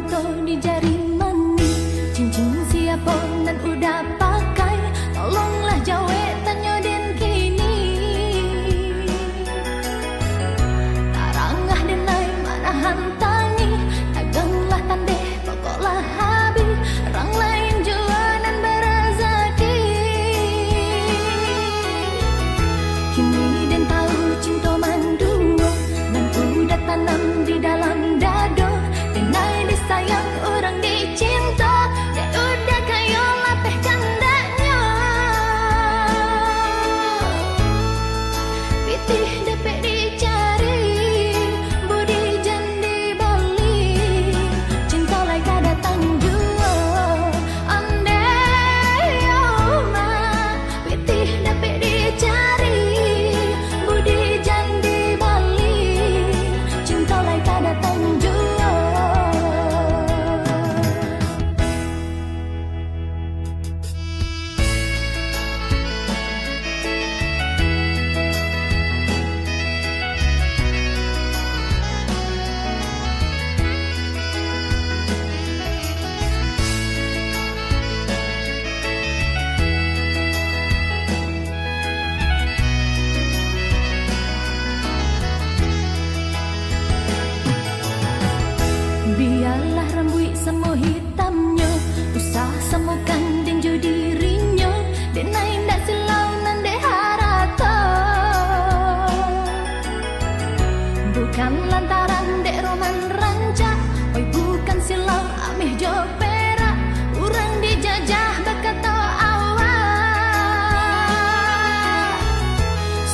foto di jari mani, cincin siapa nan udah pakai, tolonglah jawe tanyo den kini. Tarangah denai mana hantani, daganglah tandeh pokoklah habis, orang lain jua nan berazaki. Kini den tahu cinta mandua, nan udah tanam di dalam dado, denai disayang orang dicinta, dia udah kayo lapeh kandaknya. Pitih depek dicari, budi jandi balik, cinta lai kada datang jua. Andai oma, pitih depek dicari, budi jandi balik, cinta lai kada datang jua. Biarlah rambut semua hitamnya, usah semukan dan jo dirinya, denai ndak silau nan de harata. Bukan lantaran dek roman ranca, oi bukan silau ameh jo perak, urang dijajah berkata awak.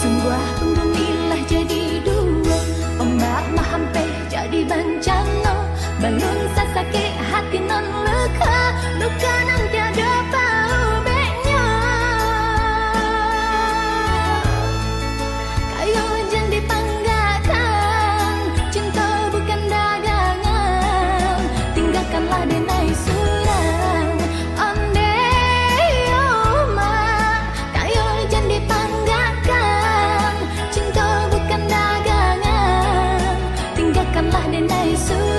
Sungguh penggumilah jadi dua, ombak mah hampir jadi bencana, balun sasake hati non luka, luka nan tiada paubeknya. Kayo jangan dipanggakan, cinta bukan dagangan, tinggalkanlah denai surang. Andai oma, kayo jangan dipanggakan, cinta bukan dagangan, tinggalkanlah denai surang.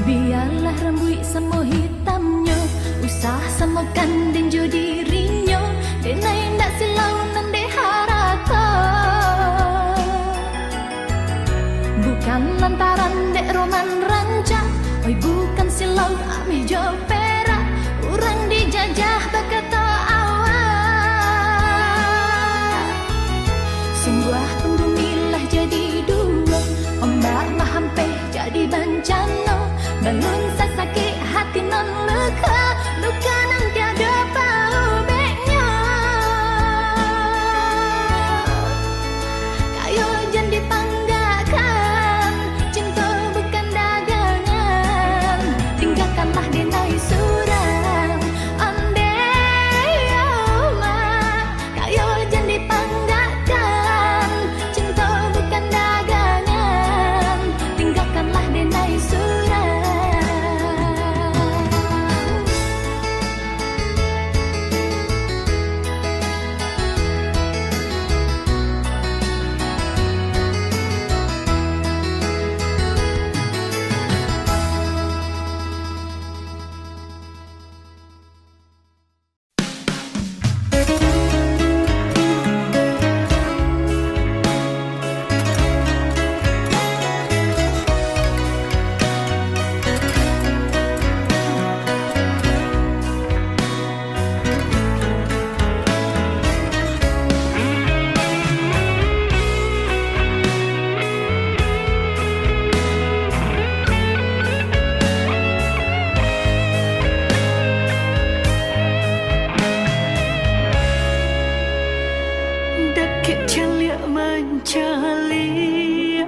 Biarlah rambut semua hitamnya, usah semukan dan jo dirinya, denai ndak silau nan de harata. Bukan lantaran dek roman ranca, oi bukan silau ameh jo perak, urang dijajah berkata awak. Sungguh penggumilah jadi dua, ombak mah hampir jadi bencana, balun sasake hati non luka, luka nan tiada mencali,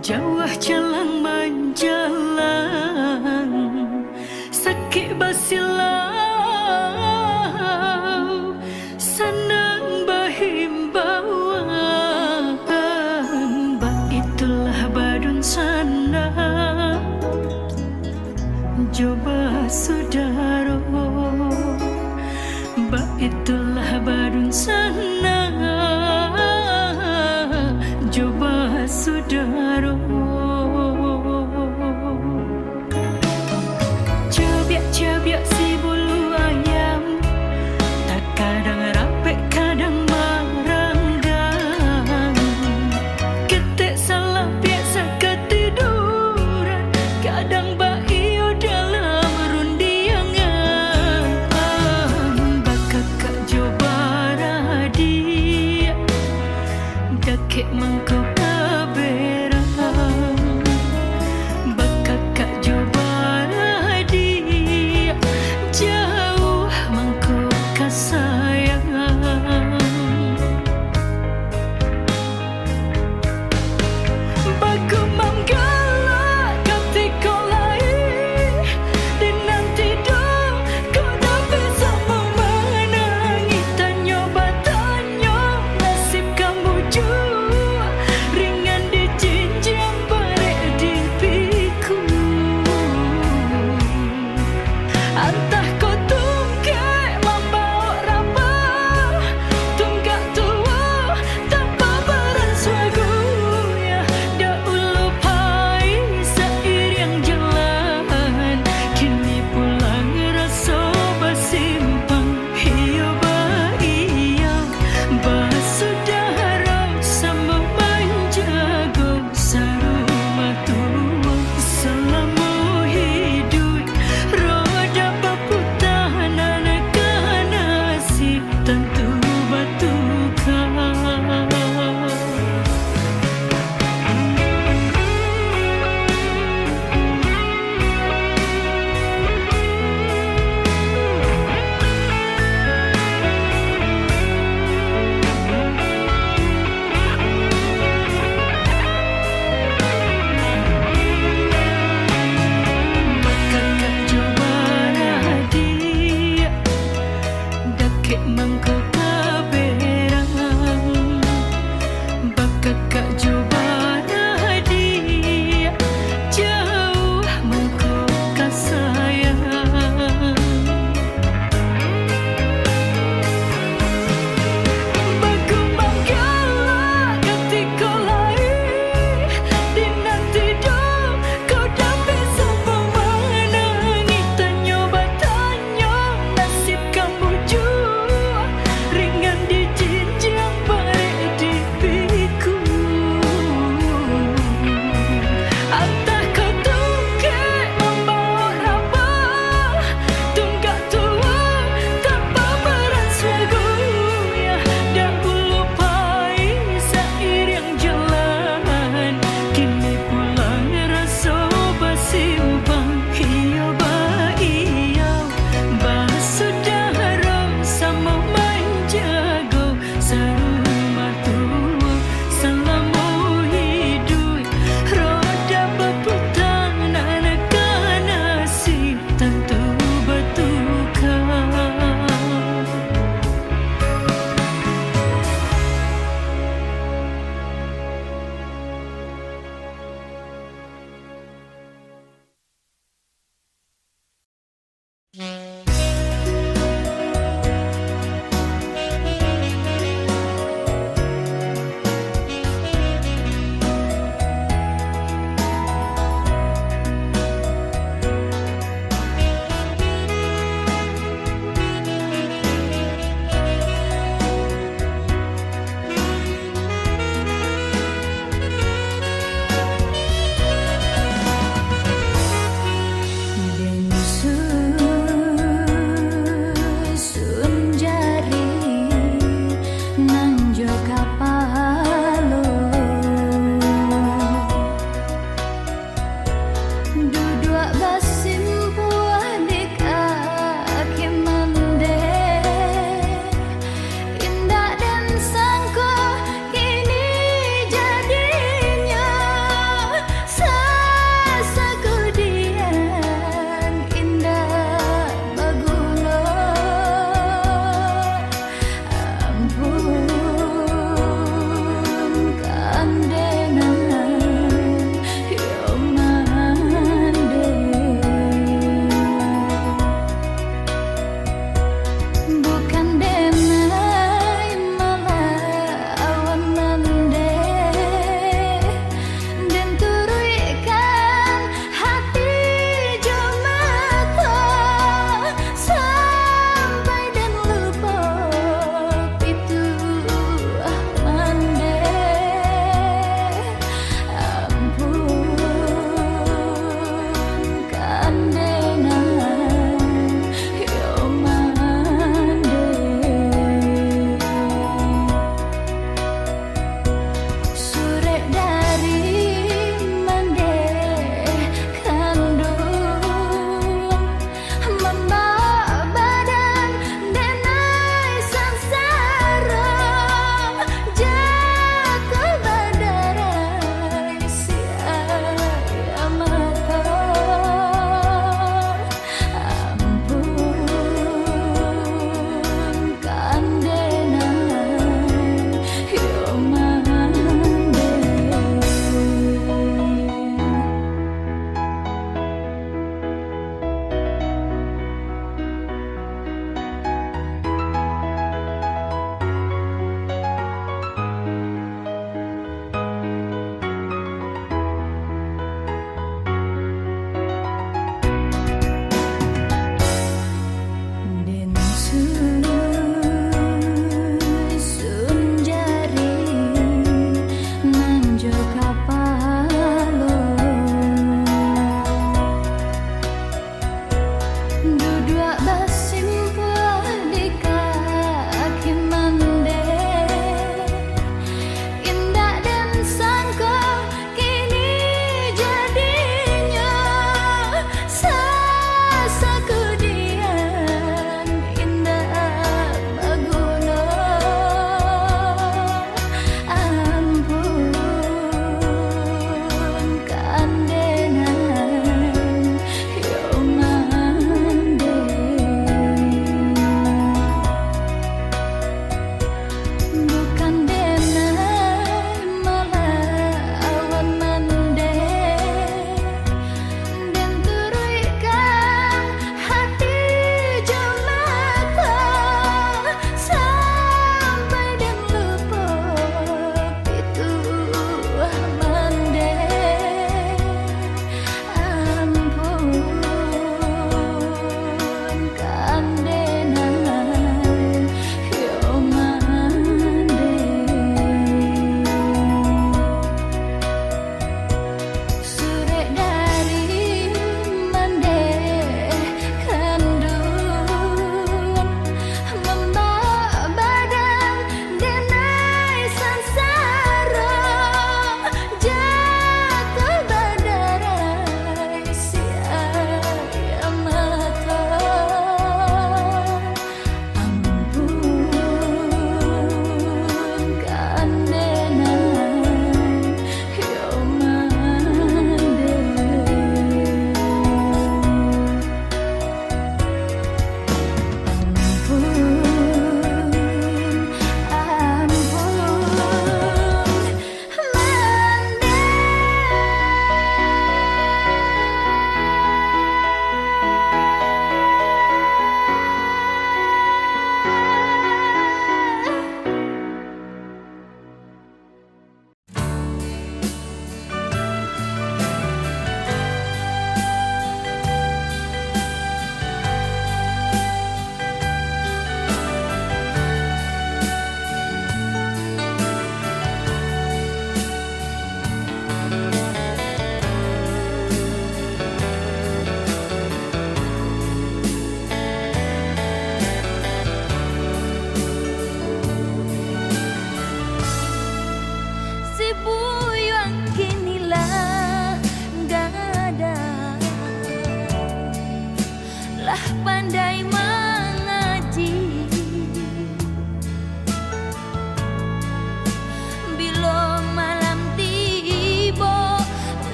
jauh jalan menjalan, sakit basilau, senang berhimbauan. Itulah badun sana, coba saudara. Itulah badun sana, coba saudara. Cebiak-cebiak si bulu ayam, tak kadang rapek kadang merenggang. Ketik salah biasa ketiduran, kadang baio dalam rundiangan. Bakakak jobara dia, dakik mangkau kaberang. Bakakak jobara dia, jauh mangkau kasayang. Baku manggala ketika lain, di nanti dong kau dah bisa memenangi. Tanya bertanya nasib kamu jua,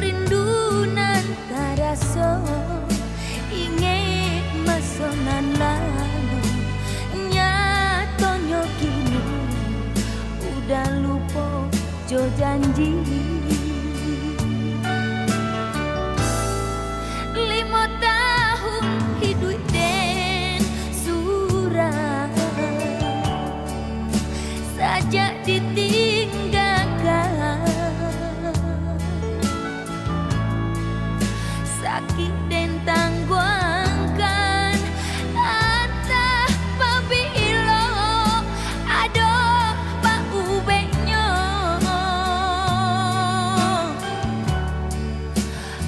rindu nan taraso inge masonan lalu nyatonyo kini udah lupa jo janji 5 tahun hidup dan surah saja ditinggalkan sakit dan tangguangkan antah pabilo aduh pak ubeknya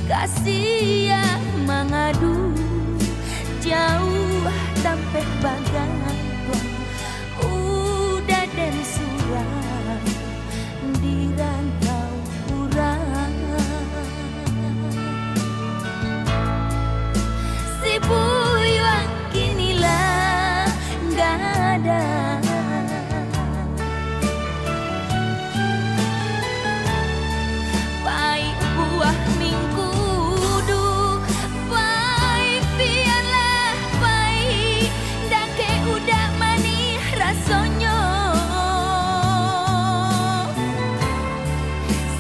kasih ya mengadu jauh sampai bagangan udah dan surah di rantau kurang si buyuan kinilah nggak ada baik buah mingkudu baik biarlah baik dake udah manis rasanya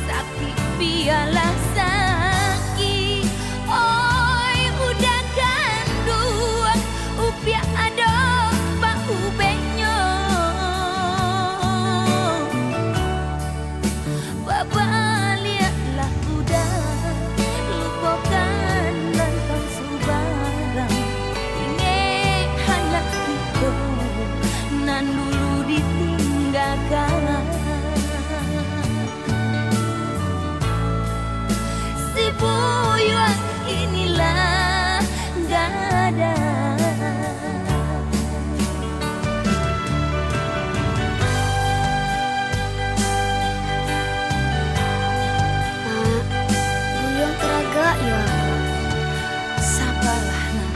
sakit biarlah sakit oi udah kandung upiak ada bak ubeknya babaliatlah udah lupakan rantang subarang ingat anak kita nan dulu ditinggalkan si buyuan inilah nggak ada Buyung teraga ya. sabarlah nak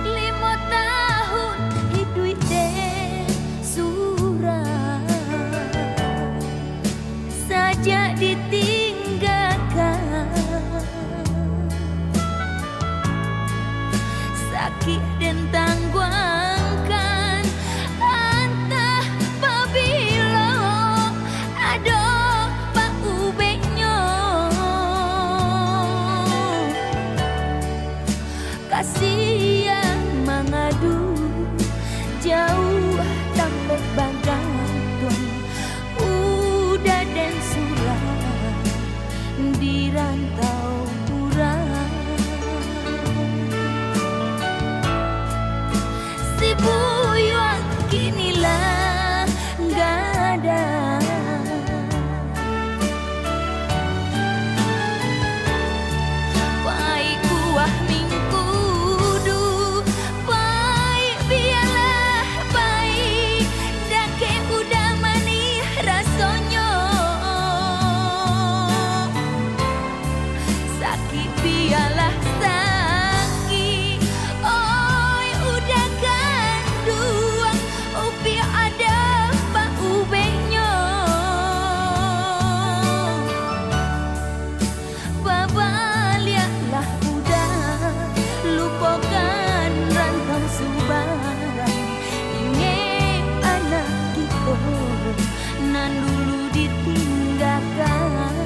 Lima tahun hidup dan surah saja ditinggalkan sakit dan tangguangkan antah pabilo aduh pak ubeknya kasih yang mengadu jauh sampai bagangan udah dan surah di rantau kurang si buyuan kinilah nggak ada baik buah mingkudu baik biarlah baik dake udah manis rasanya sakit biarlah sakit oi udah kandung upi ada pak ubeknya babaliatlah udah lupakan rantang subarang ingat anak kita nan dulu ditinggalkan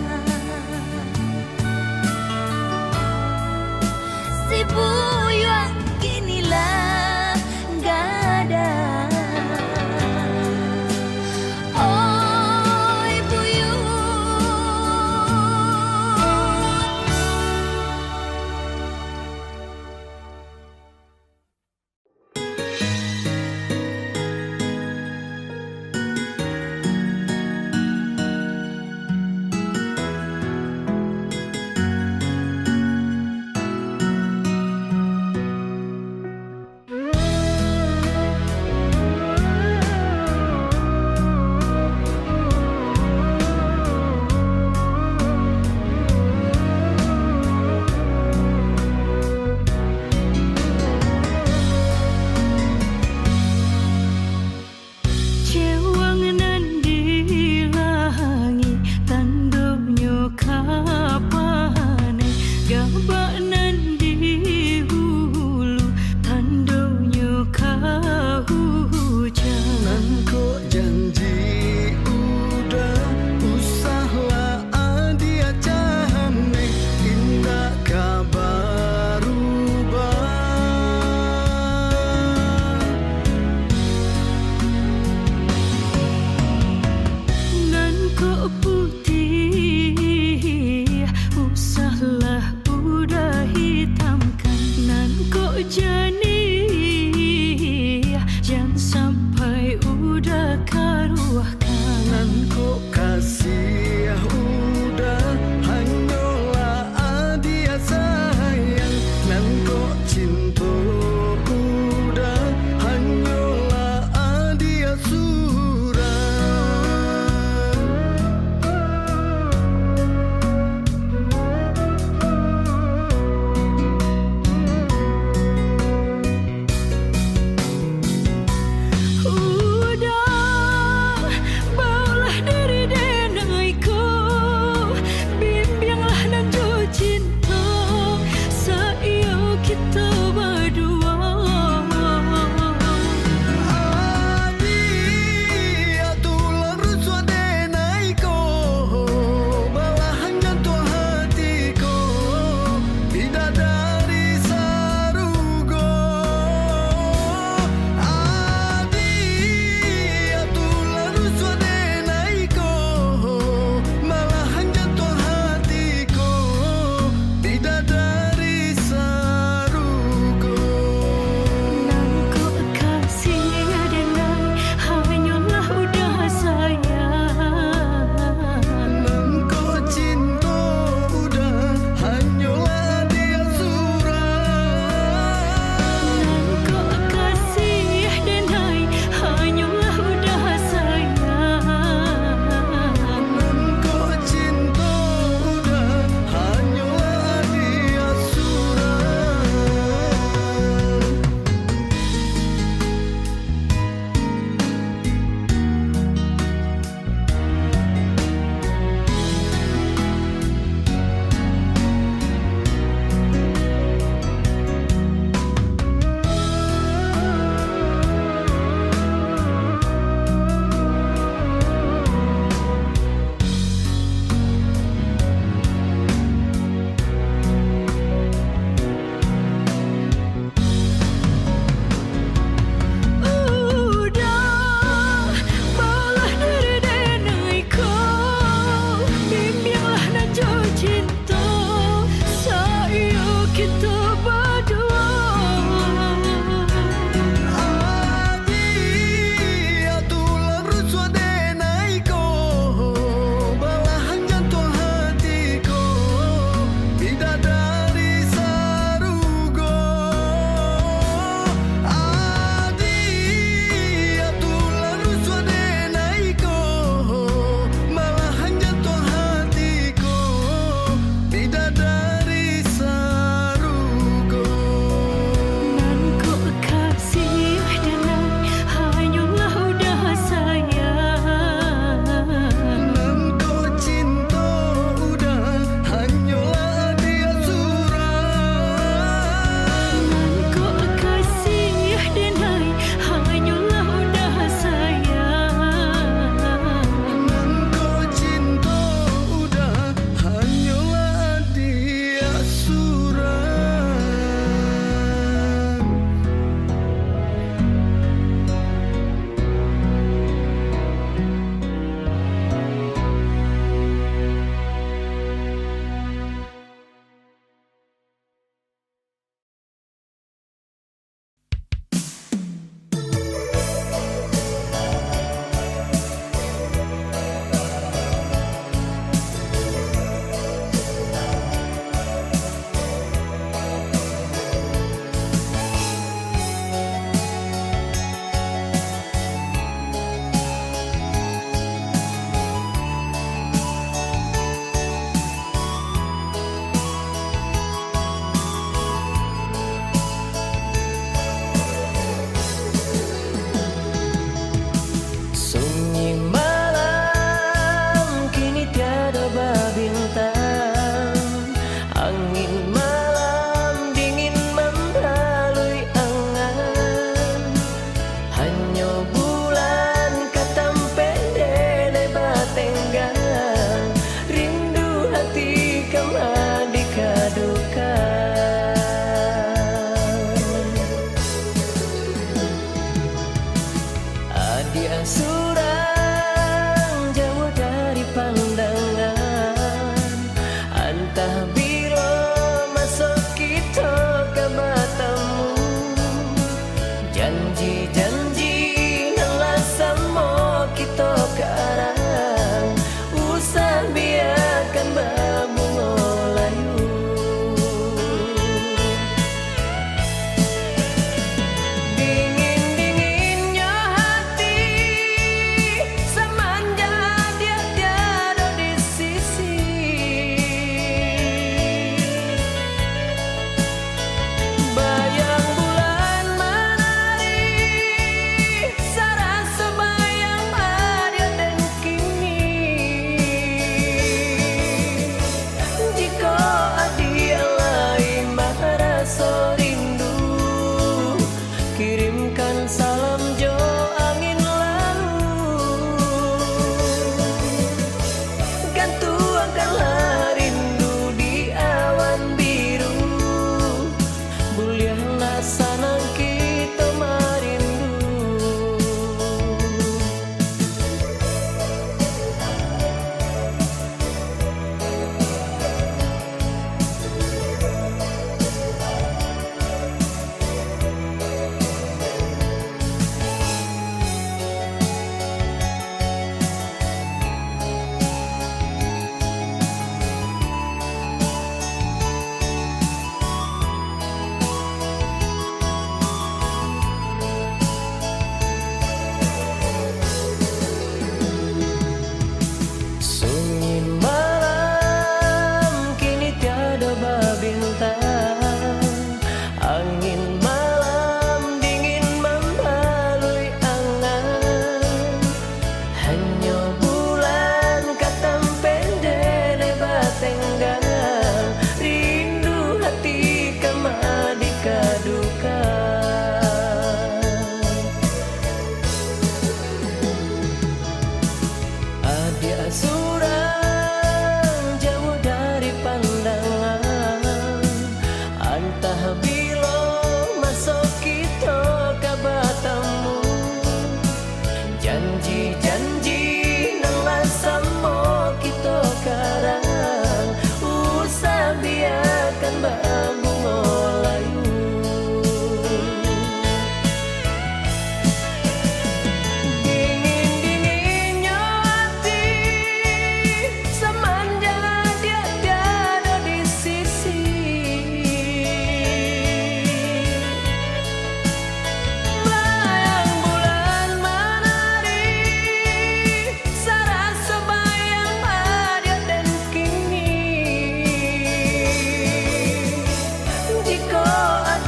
Antah bila masuk kita ke Batamu, janji-janji nalah sama kita ke arah, usah biarkan berbunga layu. Dingin-dinginnya hati semanja dia tiada di sisi. Bayang bulan menari, sarasa bayang ada dan kini. Jika dia lain merasa rindu, kirimkan salam jo angin lalu. Gantuangkanlah rindu di awan biru, buliahlah sanang kita merindu. Sunyi malam kini tiada bintang, angin malam dingin membalui angan. Hanya bulan katam pendek lebat tenggang, rindu hati kama dikadukan. Adia surang jauh dari pandangan, antah bila masuk kita ke Batamu, janji-janji nalah sama kita karang, usah biarkan berbunga layu. Dingin-dinginnya hati semanja dia tiada di sisi. Bayang bulan menari, sarasa bayang ada dan kini. Jika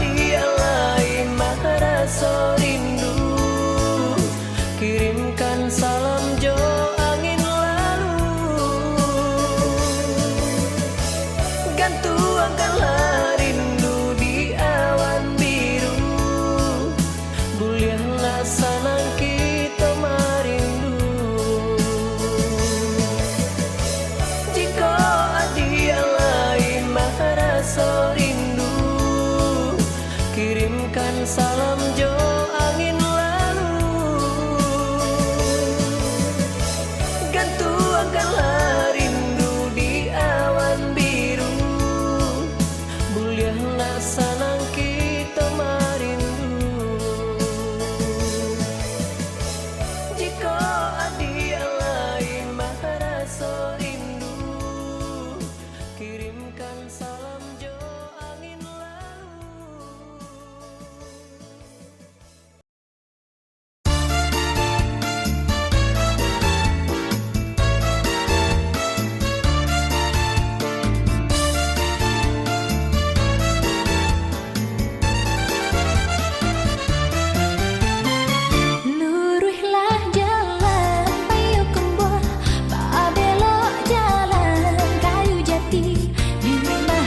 dia lain merasa rindu, kirimkan salam jo angin lalu. Gantuangkanlah rindu di awan biru, buliahlah sanang kita merindu. Jika dia lain merasa rindu, kirimkan salam jo angin lalu. Gantuangkanlah rindu di awan biru, buliahlah sanang kita merindu. Jika dia lain merasa rindu, kirimkan salam jo angin lalu. Luruhlah jalan payu kembang, pak belok jalan kayu jati, di rumah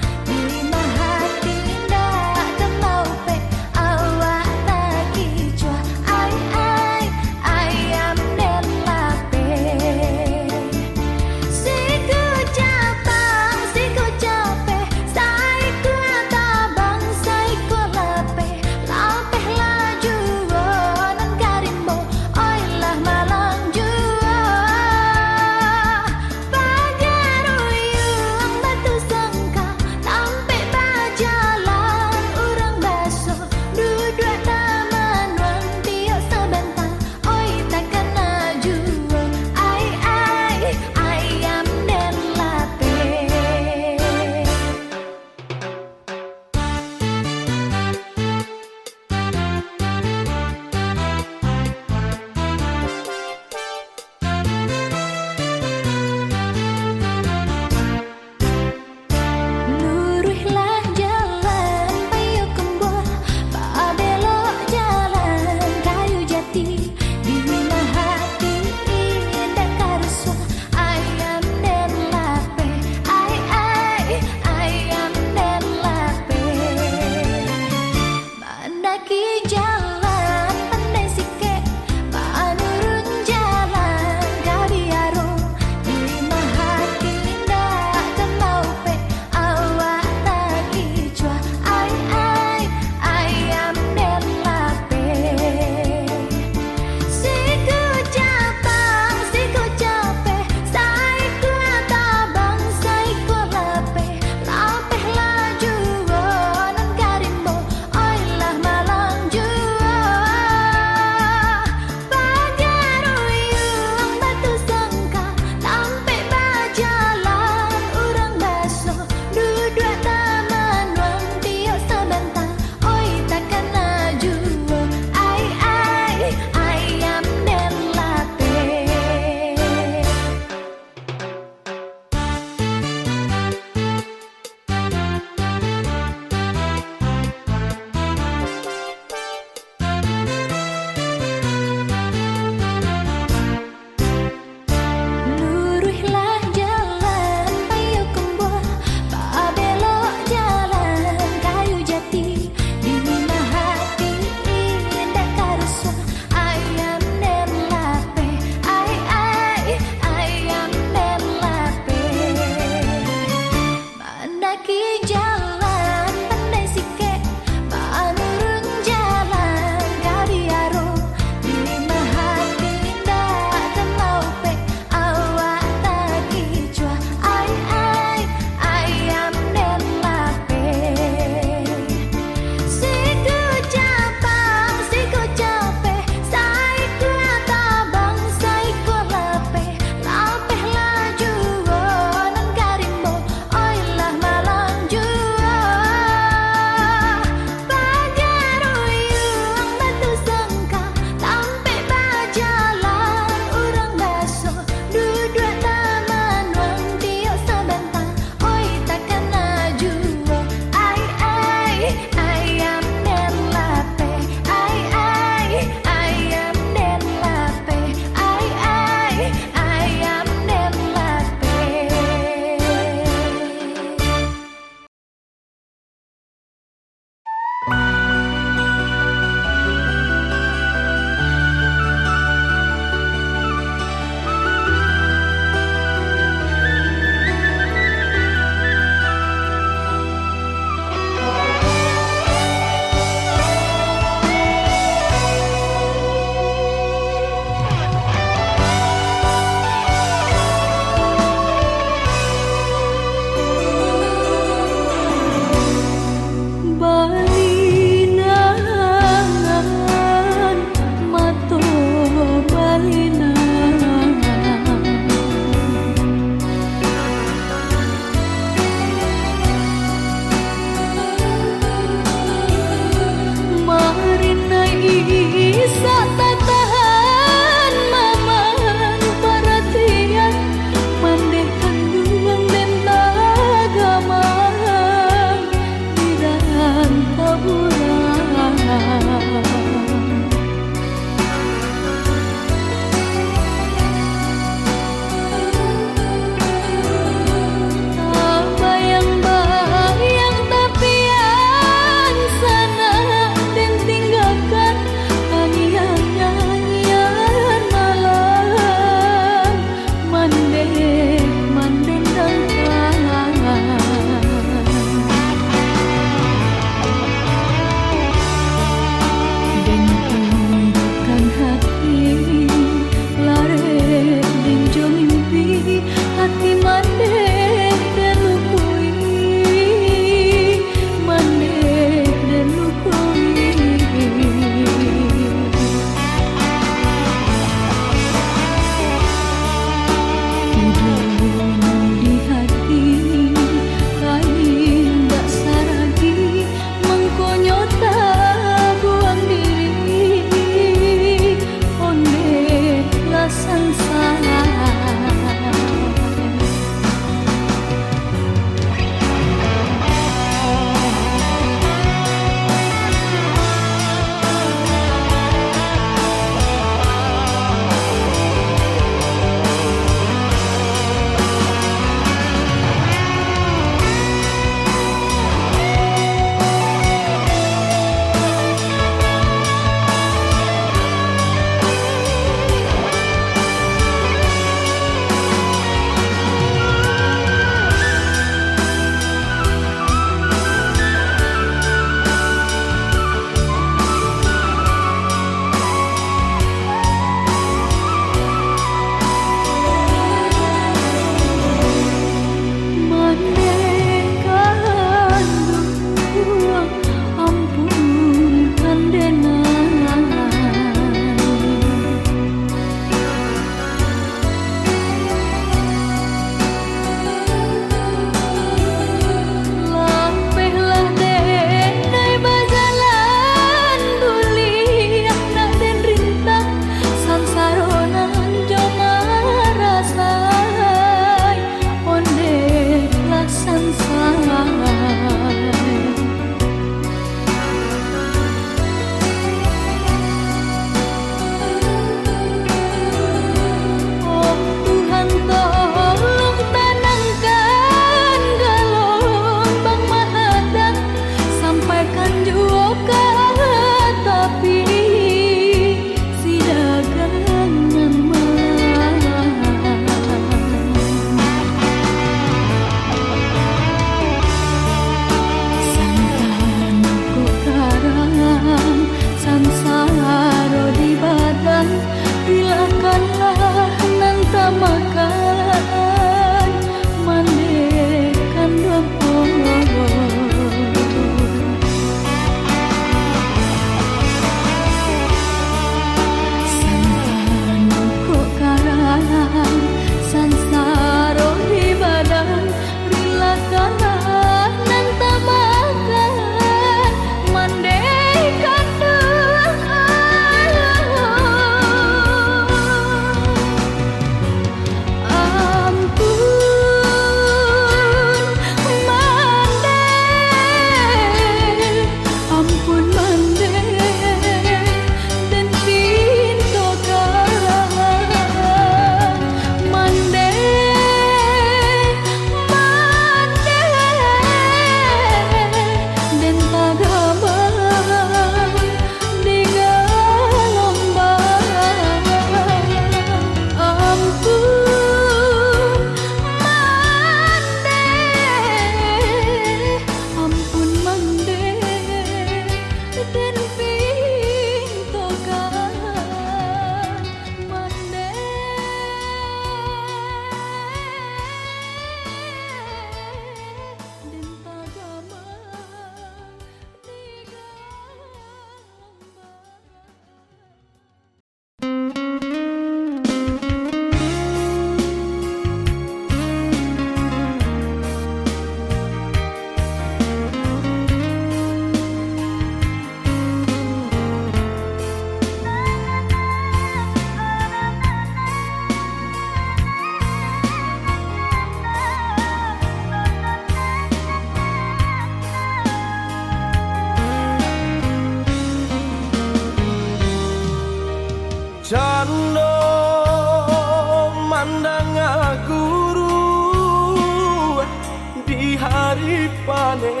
maneh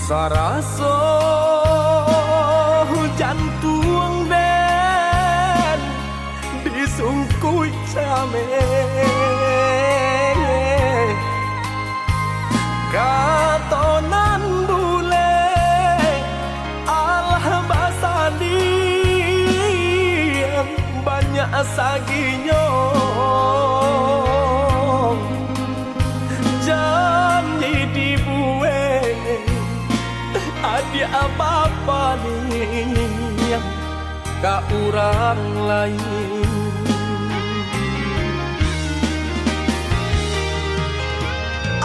saraso jantung den disungkui cameh katonan bule alah basani banyak saginyo janji dibueng adik apa-apa nih ka urang lain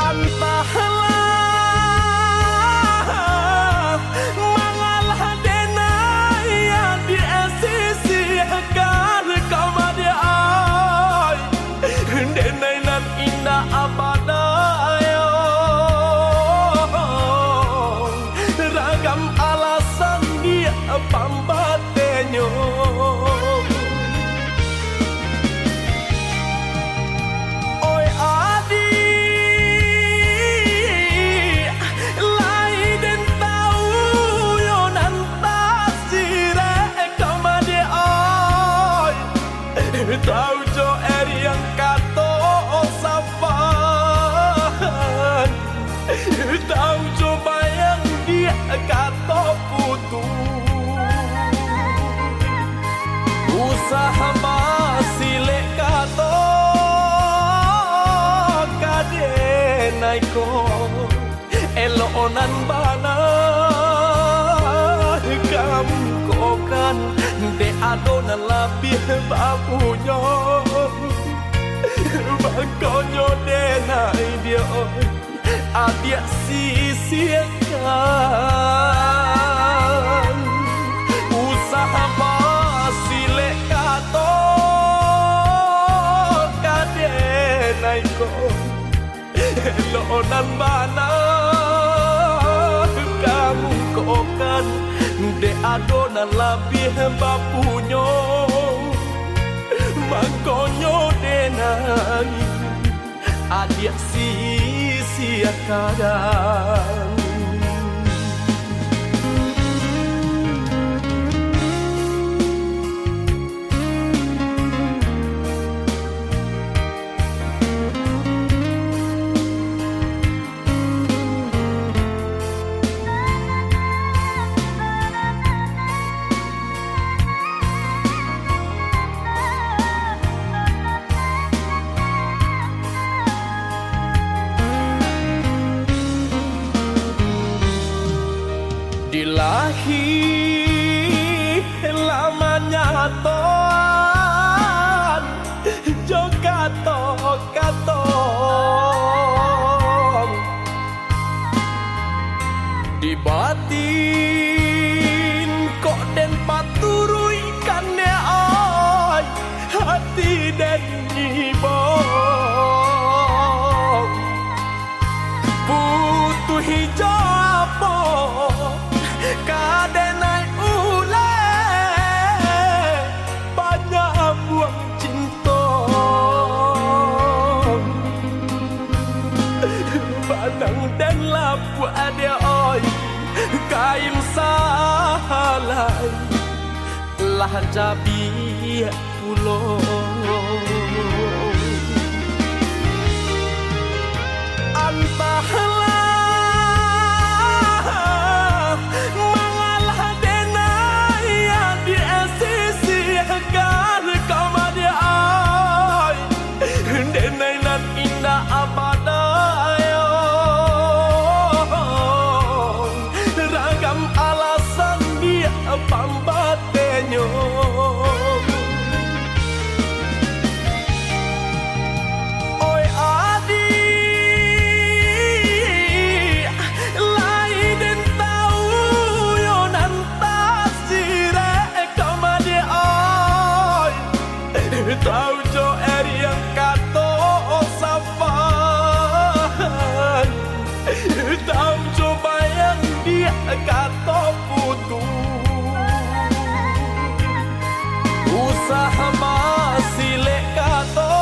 antahlah mangalah denai di sisi agar kamade ai denai nan indah abadayo ragam alasan dia pambatenyo oi adi lain tahu yo nantas sire kamade ai tahu jo yang kato sapan tahu coba yang dia kato putu usaha basile kato kade naiko elonan bana kamu kokan de adona labih bapunyo bakonyo denai dia adia sisiakan usaha basile kato kade naiko elonan bana kamu kokan de adona labih bapunyo makonyo denai adia sisiakan dilahi lamanya toan jogato katong di batin kok den paturui kane ai hati den ibong butuh hijau kadenai ule banyak buang cinta badang dan lapu ada oi kain salai lah jabi pulo antahlah indah abadayo ragam alasan dia pambatenyo oi adi lain tahu yo nantas sire kamade ai tahu jo yang kato tahu coba yang dia kato putu usaha basile kato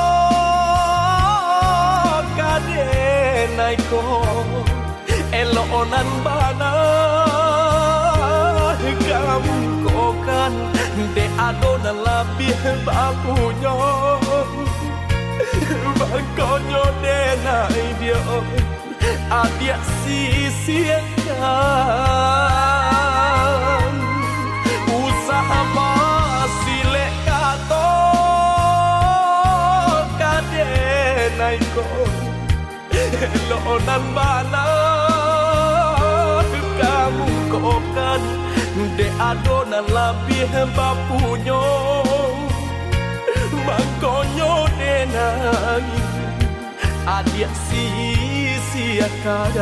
adonan labih bapunya bangkonyo denai dia adia sisiakan usaha masih lek kato kadenai ko lonan mana kamu kokan de adonan labih bapunyo mangkonyo denai adia sia-siakan.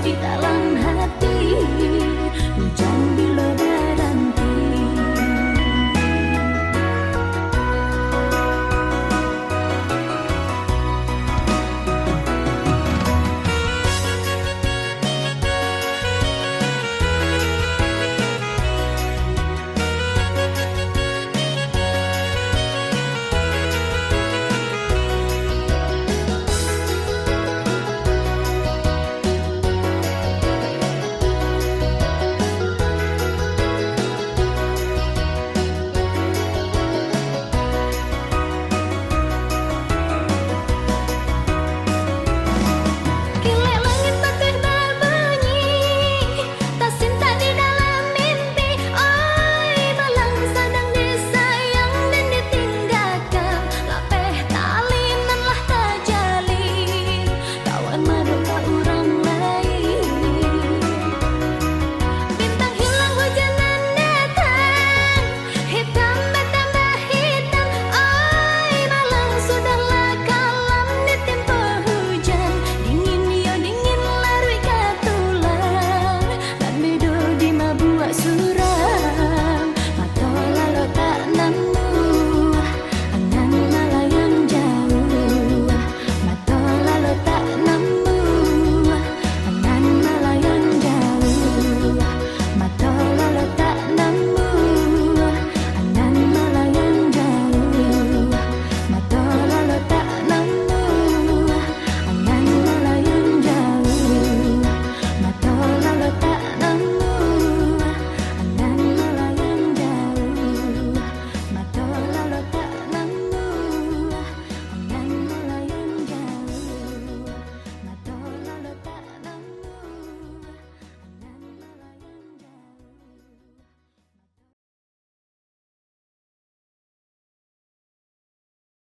Di dalam